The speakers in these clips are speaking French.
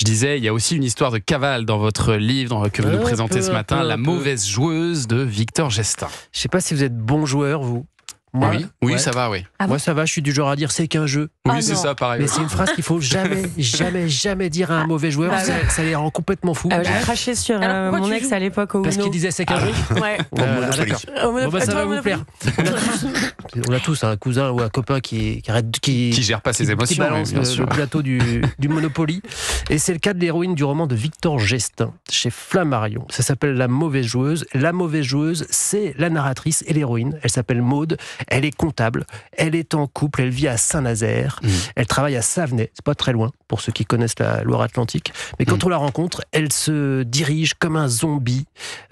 Je disais, il y a aussi une histoire de cavale dans votre livre que vous nous présentez ce matin, La mauvaise joueuse de Victor Gestin. Je sais pas si vous êtes bon joueur, vous. Moi, oui, ça va, oui. Moi, ça va, je suis du genre à dire c'est qu'un jeu. Oui, c'est ça, pareil. Mais c'est une phrase qu'il faut jamais dire à un mauvais joueur. Ça les rend complètement fous. J'ai craché sur mon ex à l'époque au Uno. Parce qu'il disait c'est qu'un jeu. Ouais. D'accord. Ça va vous plaire. On a tous un cousin ou un copain qui gère pas ses émotions, qui balance le plateau du Monopoly. Et c'est le cas de l'héroïne du roman de Victor Gestin chez Flammarion. Ça s'appelle La mauvaise joueuse. La mauvaise joueuse, c'est la narratrice et l'héroïne. Elle s'appelle Maude. Elle est comptable. Elle est en couple. Elle vit à Saint-Nazaire. Elle travaille à Savenay. C'est pas très loin pour ceux qui connaissent la Loire-Atlantique. Mais quand on la rencontre, elle se dirige comme un zombie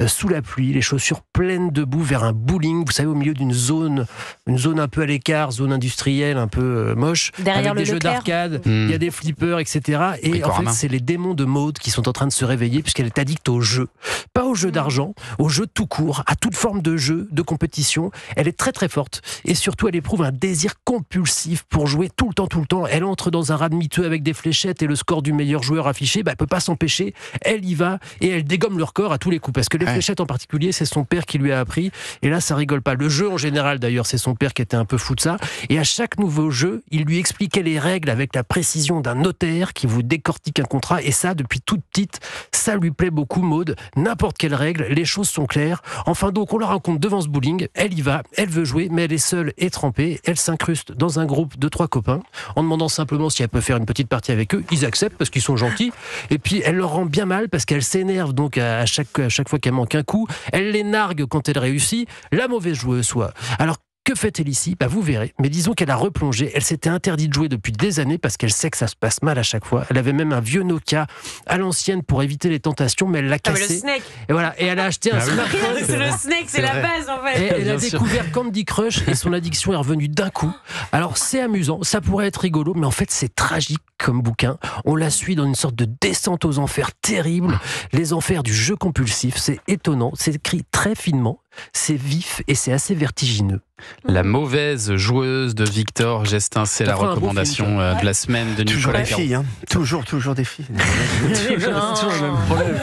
sous la pluie, les chaussures pleines de boue vers un bowling. Vous savez, au milieu d'une zone un peu à l'écart, zone industrielle un peu moche, derrière avec des jeux d'arcade. Il y a des flippers, etc. Et en fait, c'est les démons de Maude qui sont en train de se réveiller puisqu'elle est addicte au jeu. Pas au jeu d'argent, au jeu tout court, à toute forme de jeu, de compétition. Elle est très très forte et surtout elle éprouve un désir compulsif pour jouer tout le temps. Elle entre dans un raz de miteux avec des fléchettes et le score du meilleur joueur affiché, elle peut pas s'empêcher. Elle y va et elle dégomme le record à tous les coups parce que les fléchettes en particulier, c'est son père qui lui a appris et là ça rigole pas. Le jeu en général d'ailleurs, c'est son père qui était un peu fou de ça et à chaque nouveau jeu, il lui expliquait les règles avec la précision d'un notaire qui vous décortique un contrat et ça depuis toute petite, ça lui plaît beaucoup Maude. N'importe quelle règle, les choses sont claires. Enfin donc on la rencontre devant ce bowling, elle y va, elle veut jouer mais elle est seule et trempée, elle s'incruste dans un groupe de 3 copains en demandant simplement si elle peut faire une petite partie avec eux. Ils acceptent parce qu'ils sont gentils et puis elle leur rend bien mal parce qu'elle s'énerve donc à chaque fois qu'elle manque un coup, elle les nargue quand elle réussit, la mauvaise joueuse soit. Alors que fait-elle ici ? Vous verrez. Mais disons qu'elle a replongé. Elle s'était interdite de jouer depuis des années parce qu'elle sait que ça se passe mal à chaque fois. Elle avait même un vieux Nokia à l'ancienne pour éviter les tentations, mais elle l'a cassé. Le Snake. Et voilà. Et elle a acheté un smartphone. C'est le Snake, c'est la base en fait. Et elle a découvert Candy Crush et son addiction est revenue d'un coup. Alors c'est amusant, ça pourrait être rigolo, mais en fait c'est tragique comme bouquin. On la suit dans une sorte de descente aux enfers terrible. Les enfers du jeu compulsif. C'est étonnant. C'est écrit très finement. C'est vif et c'est assez vertigineux. La mauvaise joueuse de Victor Gestin, c'est la recommandation de la semaine de Nicolas Caron. Toujours des filles, toujours des filles. Toujours le même problème.